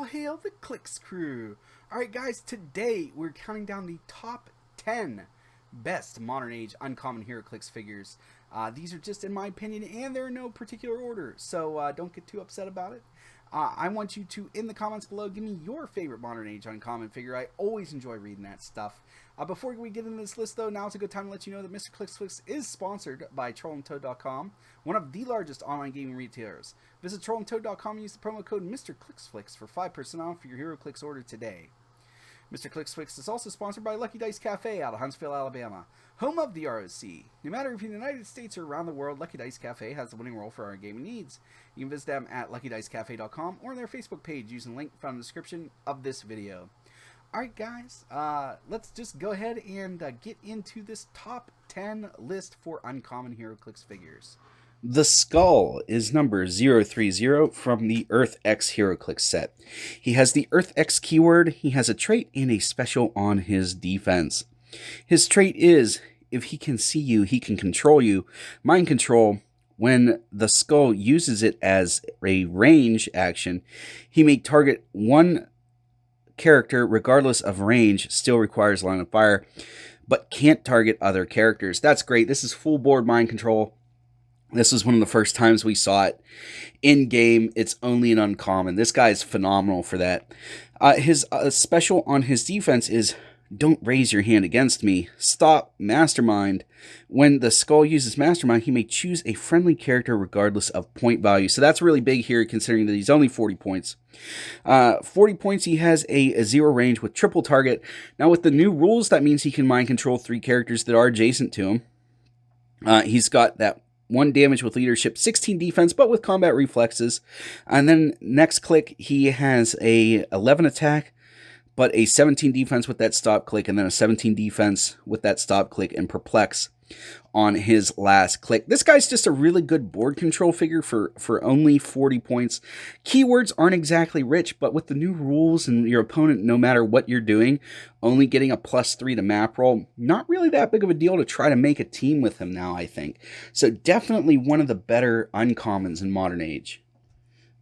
hail the Clicks crew. Alright guys, today we're counting down the top 10 best modern age uncommon Heroclix figures. These are just in my opinion and they're in no particular order, so don't get too upset about it. I want you to, in the comments below, give me your favorite modern age uncommon figure. I always enjoy reading that stuff. Before we get into this list, though, now's a good time to let you know that Mr. Clicksflix is sponsored by TrollandToad.com, one of the largest online gaming retailers. Visit TrollandToad.com and use the promo code Mr. Clicksflix for 5% off for your Heroclix order today. Mr. Clicksflix is also sponsored by Lucky Dice Cafe out of Huntsville, Alabama, home of the ROC. No matter if you're in the United States or around the world, Lucky Dice Cafe has the winning role for our gaming needs. You can visit them at LuckyDiceCafe.com or on their Facebook page using the link found in the description of this video. Alright guys, let's just go ahead and get into this top 10 list for uncommon Heroclix figures. The Skull is number 030 from the Earth X Heroclix set. He has the Earth X keyword, he has a trait and a special on his defense. His trait is, if he can see you, he can control you. Mind control, when the Skull uses it as a range action, he may target one character regardless of range, still requires line of fire, but can't target other characters. That's great. This is full board mind control. This was one of the first times we saw it in game. It's only an uncommon. This guy is phenomenal for that. His special on his defense is, don't raise your hand against me. Stop Mastermind. When the Skull uses Mastermind, he may choose a friendly character regardless of point value. So that's really big here, considering that he's only 40 points. 40 points, he has a 0 range with triple target. Now with the new rules, that means he can mind control 3 characters that are adjacent to him. He's got that 1 damage with leadership, 16 defense, but with combat reflexes. And then next click, he has a 11 attack, but a 17 defense with that stop click, and then a 17 defense with that stop click and perplex on his last click. This guy's just a really good board control figure for only 40 points. Keywords aren't exactly rich, but with the new rules and your opponent, no matter what you're doing, only getting a +3 to map roll, not really that big of a deal to try to make a team with him now, I think. So definitely one of the better uncommons in modern age.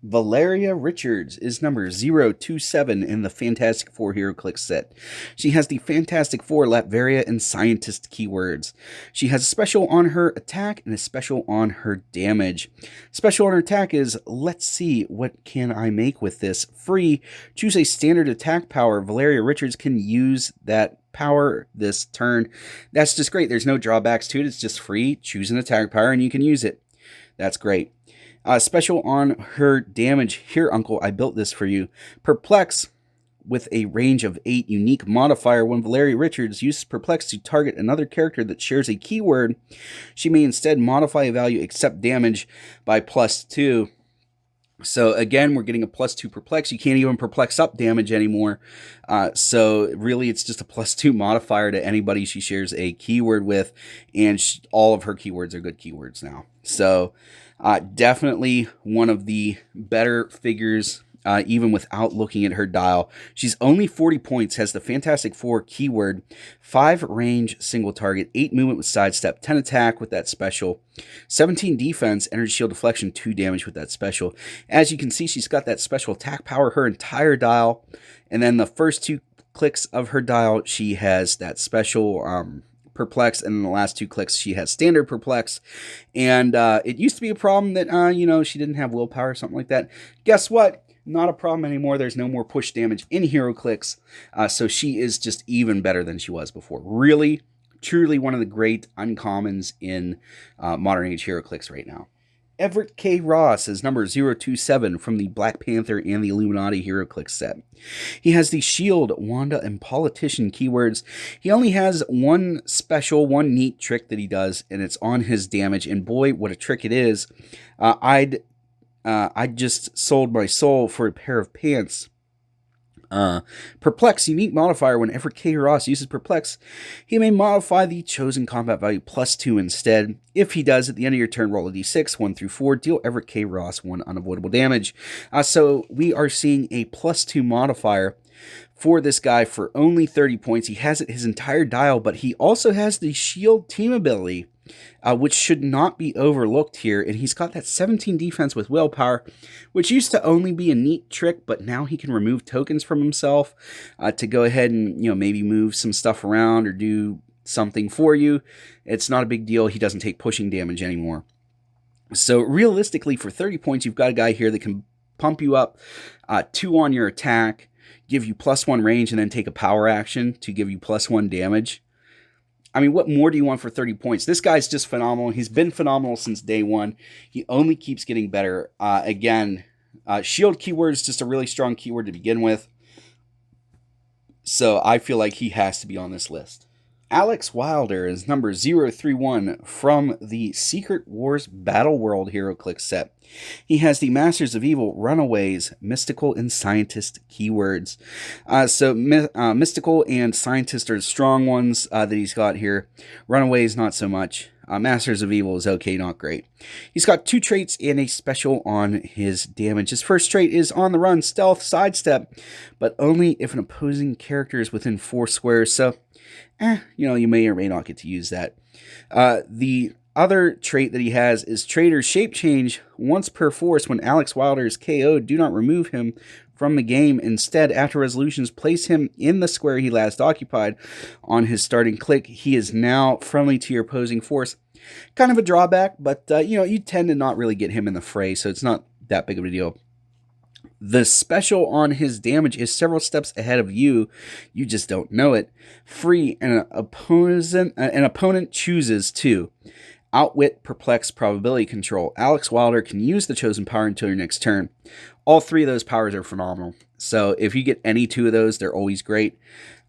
Valeria Richards is number 027 in the Fantastic Four Heroclix set. She has the Fantastic Four Latveria and Scientist keywords. She has a special on her attack and a special on her damage. Special on her attack is, let's see, what can I make with this? Free. Choose a standard attack power. Valeria Richards can use that power this turn. That's just great. There's no drawbacks to it. It's just free. Choose an attack power and you can use it. That's great. Special on her damage. Here, Uncle, I built this for you. Perplex with a range of 8 unique modifier. When Valeria Richards uses Perplex to target another character that shares a keyword, she may instead modify a value except damage by +2. So again, we're getting a +2 perplex. You can't even perplex up damage anymore. So really, it's just a +2 modifier to anybody she shares a keyword with, and all of her keywords are good keywords now. So definitely one of the better figures, even without looking at her dial. She's only 40 points, has the Fantastic Four keyword, 5 range, single target, 8 movement with sidestep, 10 attack with that special, 17 defense, energy shield deflection, 2 damage with that special. As you can see, she's got that special attack power her entire dial, and then the first 2 clicks of her dial, she has that special perplex, and in the last 2 clicks she has standard perplex. And it used to be a problem that she didn't have willpower or something like that. Guess what? Not a problem anymore. There's no more push damage in Heroclix, so she is just even better than she was before. Really, truly one of the great uncommons in modern age Heroclix right now. Everett K Ross is number 027 from the Black Panther and the Illuminati Heroclix set. He has the Shield, Wanda, and Politician keywords. He only has one neat trick that he does, and it's on his damage. And boy, what a trick it is. I just sold my soul for a pair of pants. Perplex, unique modifier. When Everett K Ross uses Perplex, he may modify the chosen combat value +2 instead. If he does, at the end of your turn, roll a d6, 1 through 4, deal Everett K Ross 1 unavoidable damage. So we are seeing a +2 modifier for this guy for only 30 points. He has it his entire dial, but he also has the Shield team ability. which should not be overlooked here. And he's got that 17 defense with willpower, which used to only be a neat trick, but now he can remove tokens from himself to go ahead and, maybe move some stuff around or do something for you. It's not a big deal. He doesn't take pushing damage anymore. So realistically, for 30 points, you've got a guy here that can pump you up 2 on your attack, give you +1 range, and then take a power action to give you +1 damage. I mean, what more do you want for 30 points? This guy's just phenomenal. He's been phenomenal since day one. He only keeps getting better. Shield keyword is just a really strong keyword to begin with. So I feel like he has to be on this list. Alex Wilder is number 031 from the Secret Wars Battle World Heroclix set. He has the Masters of Evil, Runaways, Mystical, and Scientist keywords. Mystical and Scientist are the strong ones that he's got here. Runaways, not so much. Masters of Evil is okay, not great. He's got 2 traits and a special on his damage. His first trait is On the Run, Stealth, Sidestep, but only if an opposing character is within 4 squares, so you may or may not get to use that. The other trait that he has is Traitor's Shape Change. Once per force, when Alex Wilder is KO'd, do not remove him from the game. Instead, after resolutions, place him in the square he last occupied on his starting click. He is now friendly to your opposing force. Kind of a drawback, but you tend to not really get him in the fray, so it's not that big of a deal. The special on his damage is several steps ahead of you. You just don't know it. Free, and an opponent chooses to Outwit, Perplex, Probability Control. Alex Wilder can use the chosen power until your next turn. All 3 of those powers are phenomenal. So if you get any 2 of those, they're always great.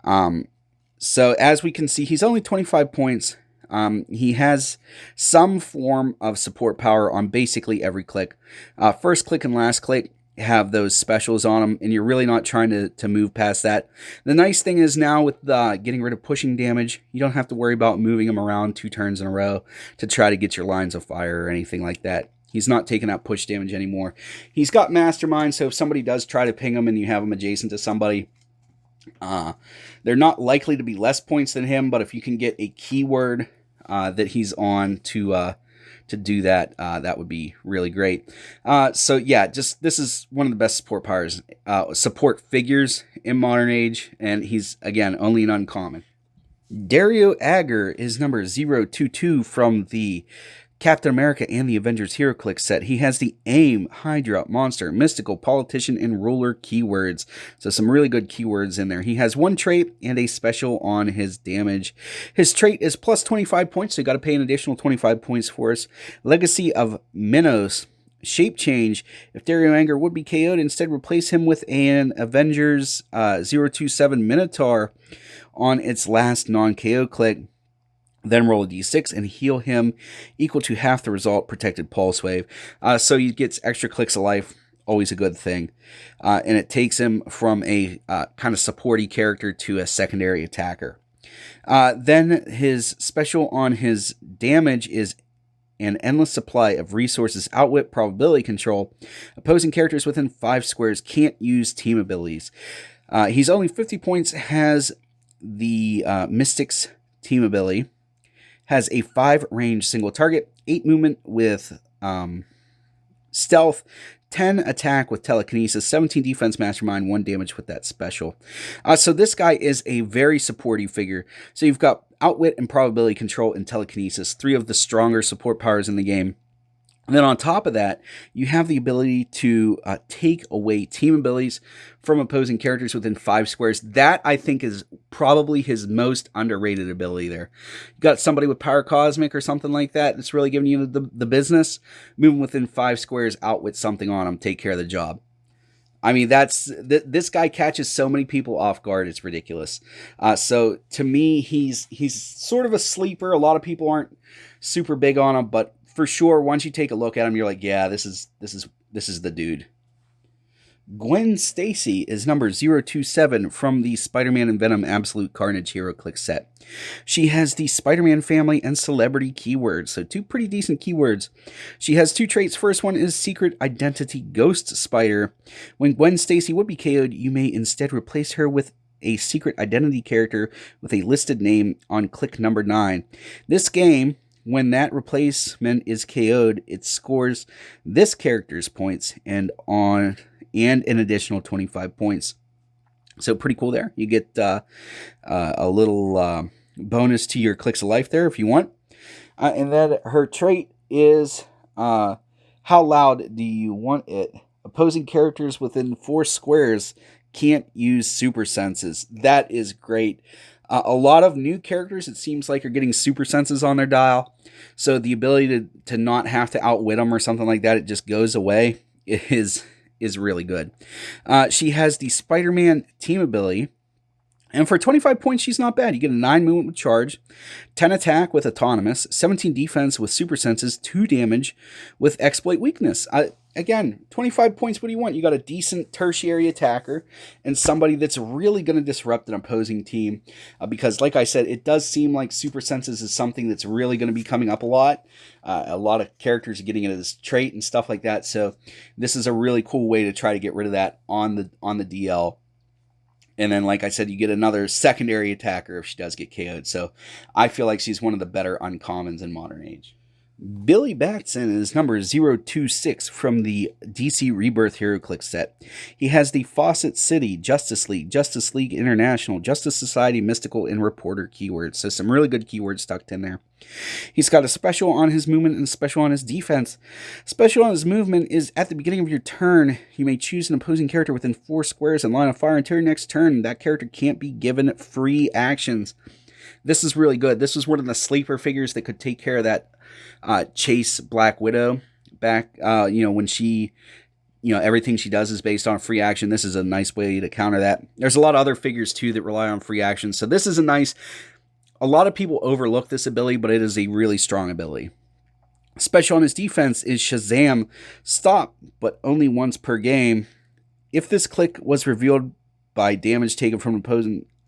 So as we can see, he's only 25 points. He has some form of support power on basically every click. First click and last click have those specials on them, and you're really not trying to move past that. The nice thing is now with getting rid of pushing damage, you don't have to worry about moving him around 2 turns in a row to try to get your lines of fire or anything like that. He's not taking out push damage anymore. He's got Mastermind, so if somebody does try to ping him and you have him adjacent to somebody, they're not likely to be less points than him, but if you can get a keyword that he's on to do that, that would be really great. This is one of the best support figures in Modern Age, and he's, again, only an uncommon. Dino Agar is number 022 from the Captain America and the Avengers Heroclix set. He has the Aim, Hydra, Monster, Mystical, Politician, and Ruler keywords. So some really good keywords in there. He has 1 trait and a special on his damage. His trait is plus 25 points, so you got to pay an additional 25 points for us. Legacy of Minos. Shape Change. If Dino Agar would be KO'd, instead replace him with an Avengers 027 Minotaur on its last non-KO click. Then roll a d6 and heal him equal to half the result, Protected Pulse Wave. So he gets extra clicks of life, always a good thing. And it takes him from a kind of supporty character to a secondary attacker. Then his special on his damage is an endless supply of resources, Outwit, Probability Control. Opposing characters within 5 squares can't use team abilities. He's only 50 points, has the Mystics team ability. Has a 5 range single target, 8 movement with stealth, 10 attack with telekinesis, 17 defense, Mastermind, 1 damage with that special. So this guy is a very supportive figure. So you've got Outwit and Probability Control and Telekinesis, 3 of the stronger support powers in the game. And then on top of that, you have the ability to take away team abilities from opposing characters within 5 squares. That, I think, is probably his most underrated ability there. You got somebody with Power Cosmic or something like that that's really giving you the business. Move them within 5 squares, outwit something on them, take care of the job. I mean, this guy catches so many people off guard, it's ridiculous. So to me, he's sort of a sleeper. A lot of people aren't super big on him, but for sure, once you take a look at him, you're like, yeah, this is the dude. Gwen Stacy is number 027 from the Spider-Man and Venom Absolute Carnage Heroclix set. She has the Spider-Man family and celebrity keywords, so 2 pretty decent keywords. She has 2 traits. First one is Secret Identity Ghost Spider. When Gwen Stacy would be KO'd, you may instead replace her with a secret identity character with a listed name on click number 9. This game, when that replacement is KO'd, it scores this character's points and an additional 25 points. So pretty cool there. You get a little bonus to your clicks of life there if you want. And then her trait is how loud do you want it? Opposing characters within 4 squares can't use super senses. That is great. A lot of new characters, it seems like, are getting super senses on their dial. So the ability to not have to outwit them or something like that, it just goes away, is really good. She has the Spider-Man team ability. And for 25 points, she's not bad. You get a 9 movement with charge, 10 attack with autonomous, 17 defense with super senses, 2 damage with exploit weakness. Again, 25 points, what do you want? You got a decent tertiary attacker and somebody that's really going to disrupt an opposing team. Because, like I said, it does seem like super senses is something that's really going to be coming up a lot. A lot of characters are getting into this trait and stuff like that. So this is a really cool way to try to get rid of that on the DL. And then, like I said, you get another secondary attacker if she does get KO'd. So I feel like she's one of the better uncommons in Modern Age. Billy Batson is number 026 from the DC Rebirth Heroclix set. He has the Fawcett City, Justice League International, Justice Society, Mystical, and Reporter keywords. So some really good keywords tucked in there. He's got a special on his movement and a special on his defense. Special on his movement is at the beginning of your turn, you may choose an opposing character within 4 squares in line of fire until your next turn. That character can't be given free actions. This is really good. This was one of the sleeper figures that could take care of that Chase Black Widow back, when she, everything she does is based on free action. This is a nice way to counter that. There's a lot of other figures too that rely on free action. So this is a lot of people overlook this ability, but it is a really strong ability. Special on his defense is Shazam Stop, but only once per game. If this click was revealed by damage taken from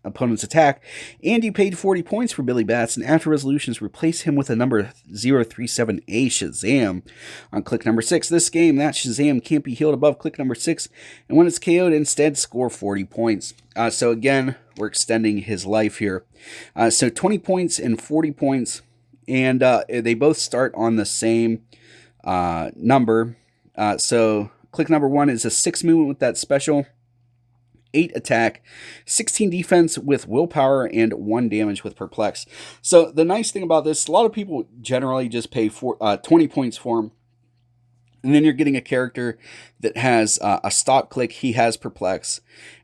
opponent's attack, and you paid 40 points for Billy Batson, after resolutions, replace him with a number 037A Shazam on click number 6. This game, that Shazam can't be healed above click number 6, and when it's KO'd, instead score 40 points. So again, we're extending his life here. So 20 points and 40 points, and they both start on the same number. So click number 1 is a 6 movement with that special, 8 attack, 16 defense with willpower, and 1 damage with perplex. So the nice thing about this, a lot of people generally just pay 20 points for him. And then you're getting a character that has a stop click. He has perplex.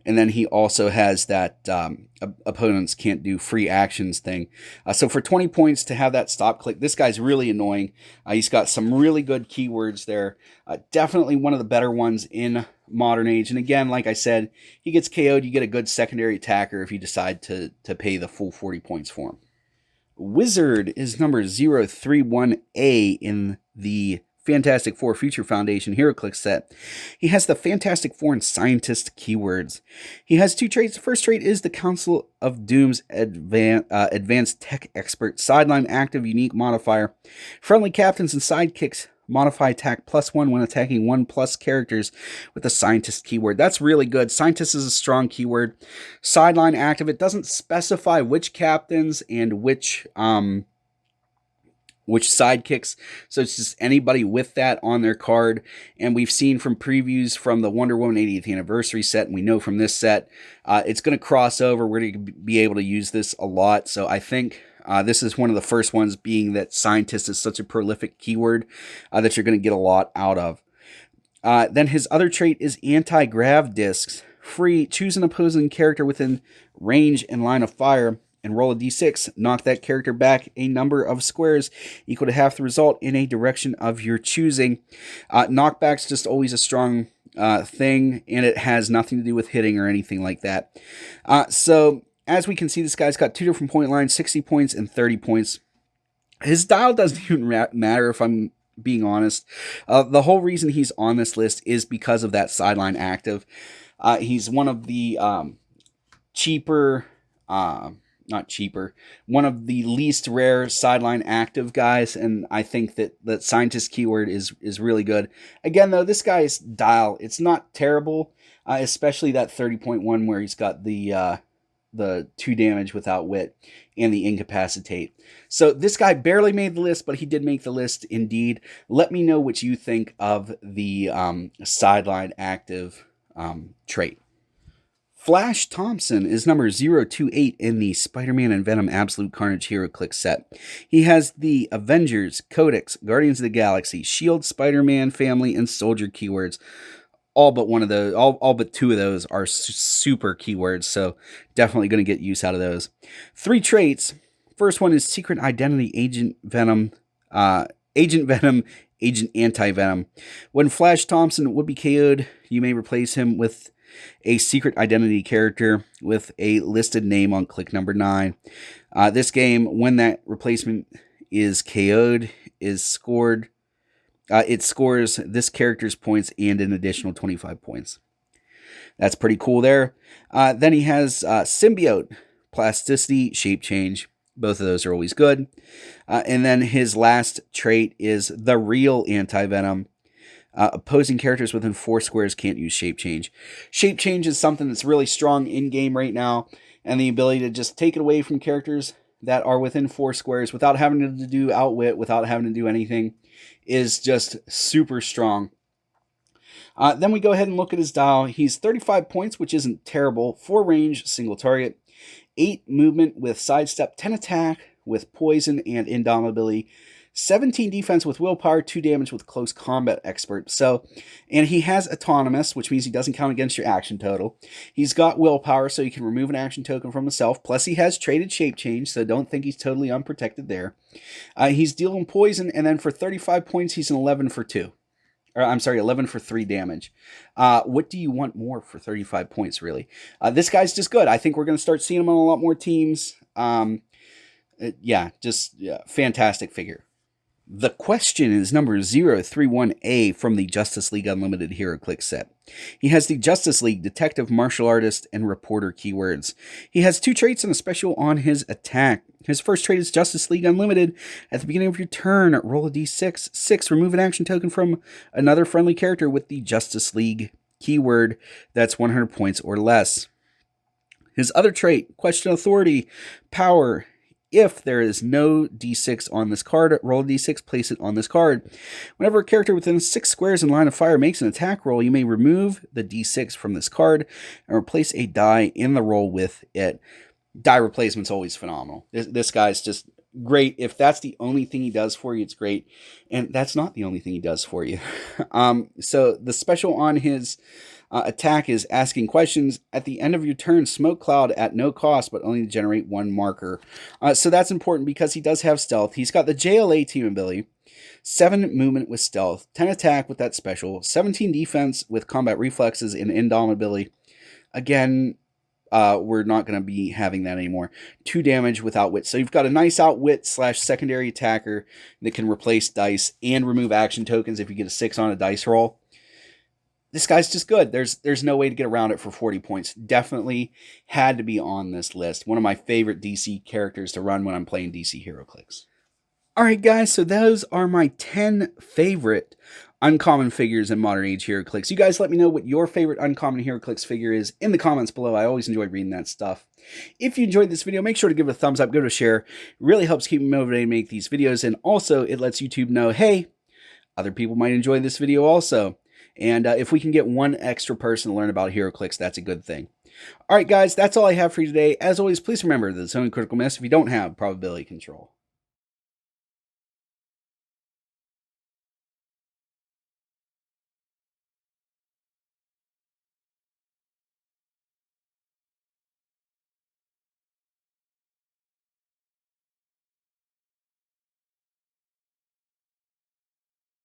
And then he also has that opponents can't do free actions thing. So for 20 points to have that stop click, this guy's really annoying. He's got some really good keywords there. Definitely one of the better ones in Modern Age. And again, like I said, he gets KO'd. You get a good secondary attacker if you decide to pay the full 40 points for him. Wizard is number 031A in the Fantastic Four Future Foundation Heroclix set. He has the Fantastic Four and Scientist keywords. He has 2 traits. The first trait is the Council of Doom's Advanced Tech Expert, sideline active unique modifier. Friendly captains and sidekicks modify attack +1 when attacking 1+ characters with the Scientist keyword. That's really good. Scientist is a strong keyword. Sideline active. It doesn't specify which captains and which sidekicks, so it's just anybody with that on their card. And we've seen from previews from the Wonder Woman 80th anniversary set, and we know from this set, it's going to cross over. We're going to be able to use this a lot, so I think this is one of the first ones, being that Scientist is such a prolific keyword that you're going to get a lot out of. Then his other trait is Anti-Grav Discs. Free, choose an opposing character within range and line of fire, and roll a d6, knock that character back a number of squares equal to half the result in a direction of your choosing. Knockback's just always a strong thing, and it has nothing to do with hitting or anything like that. So, as we can see, this guy's got 2 different point lines, 60 points and 30 points. His dial doesn't even matter, if I'm being honest. The whole reason he's on this list is because of that sideline active. He's one of the one of the least rare sideline active guys, and I think that Scientist keyword is really good. Again, though, this guy's dial, it's not terrible, especially that 30.1 where he's got the the 2 damage without wit, and the incapacitate. So this guy barely made the list, but he did make the list indeed. Let me know what you think of the sideline active trait. Flash Thompson is number 028 in the Spider-Man and Venom Absolute Carnage Heroclix set. He has the Avengers, Codex, Guardians of the Galaxy, Shield, Spider-Man, Family, and Soldier keywords. All but one of those, all but 2 of those are super keywords, so definitely going to get use out of those. 3 traits. First one is Secret Identity, Agent Venom, Agent Anti-Venom. When Flash Thompson would be KO'd, you may replace him with a secret identity character with a listed name on click number 9. This game, when that replacement is KO'd, it scores this character's points and an additional 25 points. That's pretty cool there. Then he has Symbiote, Plasticity, Shape Change. Both of those are always good. And then his last trait is the Real Anti-Venom. Opposing characters within 4 squares can't use Shape Change. Shape Change is something that's really strong in-game right now, and the ability to just take it away from characters that are within 4 squares without having to do Outwit, without having to do anything, is just super strong. Then we go ahead and look at his dial. He's 35 points, which isn't terrible. 4 range, single target. 8 movement with sidestep, 10 attack with poison and indomitability. 17 defense with willpower, 2 damage with close combat expert. So, and he has autonomous, which means he doesn't count against your action total. He's got willpower, so you can remove an action token from himself. Plus, he has traded shape change, so don't think he's totally unprotected there. He's dealing poison, and then for 35 points, he's an 11 for 2. Or, I'm sorry, 11 for 3 damage. What do you want more for 35 points, really? This guy's just good. I think we're going to start seeing him on a lot more teams. Fantastic figure. The Question is number 031A from the Justice League Unlimited Heroclix set. He has the Justice League Detective, Martial Artist, and Reporter keywords. He has 2 traits and a special on his attack. His first trait is Justice League Unlimited. At the beginning of your turn, roll a d6. 6, remove an action token from another friendly character with the Justice League keyword that's 100 points or less. His other trait, Question Authority, Power. If there is no d6 on this card, roll a d6, place it on this card. Whenever a character within 6 squares in line of fire makes an attack roll, you may remove the d6 from this card and replace a die in the roll with it. Die replacement's always phenomenal. This guy's just great. If that's the only thing he does for you, it's great. And that's not the only thing he does for you. So the special on his attack is asking questions. At the end of your turn, smoke cloud at no cost, but only to generate 1 marker. So that's important because he does have stealth. He's got the JLA team ability, 7 movement with stealth, 10 attack with that special, 17 defense with combat reflexes and indomitability. Again, we're not going to be having that anymore. 2 damage with outwit. So you've got a nice outwit / secondary attacker that can replace dice and remove action tokens if you get a 6 on a dice roll. This guy's just good. There's no way to get around it for 40 points. Definitely had to be on this list. One of my favorite DC characters to run when I'm playing DC HeroClix. Alright guys, so those are my 10 favorite uncommon figures in Modern Age HeroClix. You guys let me know what your favorite uncommon HeroClix figure is in the comments below. I always enjoy reading that stuff. If you enjoyed this video, make sure to give it a thumbs up, give it a share. It really helps keep me motivated to make these videos, and also it lets YouTube know, hey, other people might enjoy this video also. And if we can get 1 extra person to learn about HeroClix, that's a good thing. Alright guys, that's all I have for you today. As always, please remember that it's only critical miss if you don't have probability control.